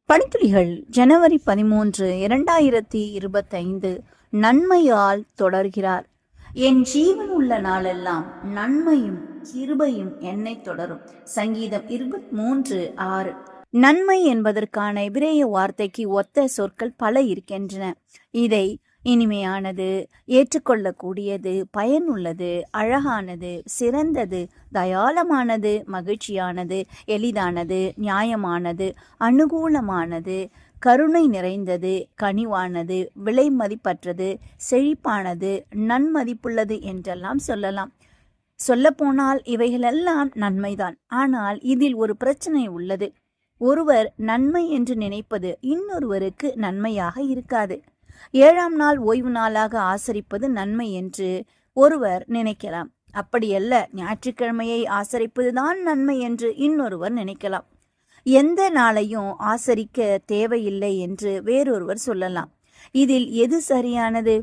பனித்துளிகள் ஜனவரி 13, 2025. நன்மையால் தொடர்கிறார். என் ஜீவன் உள்ள நாளெல்லாம் நன்மையும் கிருபையும் என்னை தொடரும். சங்கீதம் 23:6. நன்மை என்பதற்கான எபிரேய வார்த்தைக்கு ஒத்த சொற்கள் பல இருக்கின்றன. இதை இனிமையானது, ஏற்றுக்கொள்ளக்கூடியது, பயனுள்ளது, அழகானது, சிறந்தது, தயாளமானது, மகிழ்ச்சியானது, எளிதானது, நியாயமானது, அனுகூலமானது, கருணை நிறைந்தது, கனிவானது, விலை மதிப்பற்றது, செழிப்பானது, நன்மதிப்புள்ளது என்றெல்லாம் சொல்லலாம். சொல்லப்போனால் இவைகளெல்லாம் நன்மைதான். ஆனால் இதில் ஒரு பிரச்சனை உள்ளது. ஒருவர் நன்மை என்று நினைப்பது இன்னொருவருக்கு நன்மையாக இருக்காது. 7ஆம் நாள் ஓய்வு நாளாக ஆசரிப்பது நன்மை என்று ஒருவர் நினைக்கலாம். அப்படியல்ல, ஞாயிற்றுக்கிழமையை ஆசரிப்பதுதான் நன்மை என்று இன்னொருவர் நினைக்கலாம். எந்த நாளையும் ஆசரிக்க தேவையில்லை என்று வேறொருவர் சொல்லலாம். இதில் எது சரியானது,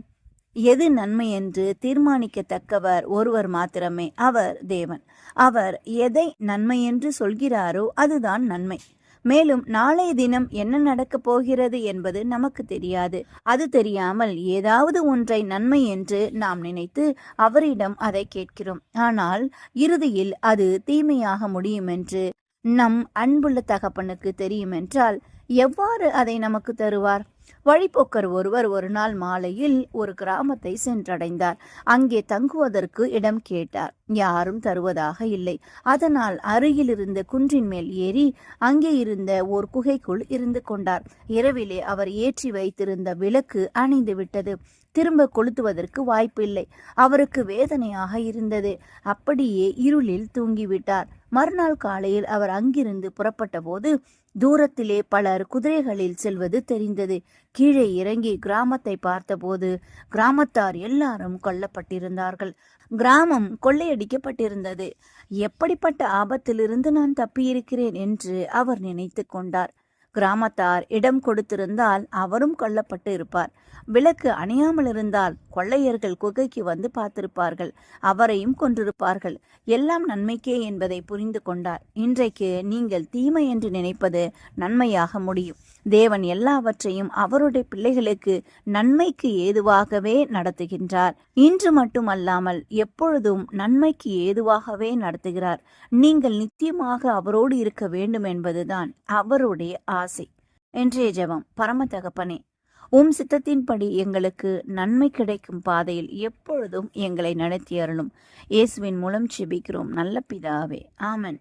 எது நன்மை என்று தீர்மானிக்கத்தக்கவர் ஒருவர் மாத்திரமே, அவர் தேவன். அவர் எதை நன்மை என்று சொல்கிறாரோ அதுதான் நன்மை. மேலும் நாளைய தினம் என்ன நடக்கப் போகிறது என்பது நமக்கு தெரியாது. அது தெரியாமல் ஏதாவது ஒன்றை நன்மை என்று நாம் நினைத்து அவரிடம் அதை கேட்கிறோம். ஆனால் இறுதியில் அது தீமையாக முடியும் என்று நம் அன்புள்ள தகப்பனுக்கு தெரியும் என்றால் எவ்வாறு அதை நமக்கு தருவார்? வழிப்போக்கர் ஒருவர் ஒரு நாள் மாலையில் ஒரு கிராமத்தை சென்றடைந்தார். அங்கே தங்குவதற்கு இடம் கேட்டார். யாரும் தருவதாக இல்லை. அதனால் அருகில் இருந்த குன்றின் மேல் ஏறி அங்கே இருந்த ஓர் குகைக்குள் இருந்து கொண்டார். இரவிலே அவர் ஏற்றி வைத்திருந்த விளக்கு அணைந்து விட்டது. திரும்ப கொளுத்துவதற்கு வாய்ப்பில்லை. அவருக்கு வேதனையாக இருந்தது. அப்படியே இருளில் தூங்கிவிட்டார். மறுநாள் காலையில் அவர் அங்கிருந்து புறப்பட்ட போது தூரத்திலே பலர் குதிரைகளில் செல்வது தெரிந்தது. கீழே இறங்கி கிராமத்தை பார்த்தபோது கிராமத்தார் எல்லாரும் கொல்லப்பட்டிருந்தார்கள். கிராமம் கொள்ளையடிக்கப்பட்டிருந்தது. எப்படிப்பட்ட ஆபத்திலிருந்து நான் தப்பியிருக்கிறேன் என்று அவர் நினைத்து கொண்டார். கிராமத்தார் இடம் கொடுத்திருந்தால் அவரும் கொல்லப்பட்டு இருப்பார். விளக்கு அணையாமல் இருந்தால் கொள்ளையர்கள் குகைக்கு வந்து பார்த்திருப்பார்கள். அவரையும் கொன்றிருப்பார்கள். எல்லாம் நன்மைக்கே என்பதை புரிந்து கொண்டார். இன்றைக்கு நீங்கள் தீமை என்று நினைப்பது நன்மையாக முடியும். தேவன் எல்லாவற்றையும் அவருடைய பிள்ளைகளுக்கு நன்மைக்கு ஏதுவாகவே நடத்துகின்றார். இன்று மட்டுமல்லாமல் எப்பொழுதும் நன்மைக்கு ஏதுவாகவே நடத்துகிறார். நீங்கள் நித்தியமாக அவரோடு இருக்க வேண்டும் என்பதுதான் அவருடைய ஆசை. இன்றைய ஜெபம். பரம தகப்பனே, உம் சித்தத்தின்படி எங்களுக்கு நன்மை கிடைக்கும் பாதையில் எப்பொழுதும் எங்களை நடத்தி அருளும். இயேசுவின் மூலம் ஜெபிக்கிறோம் நல்ல பிதாவே. ஆமென்.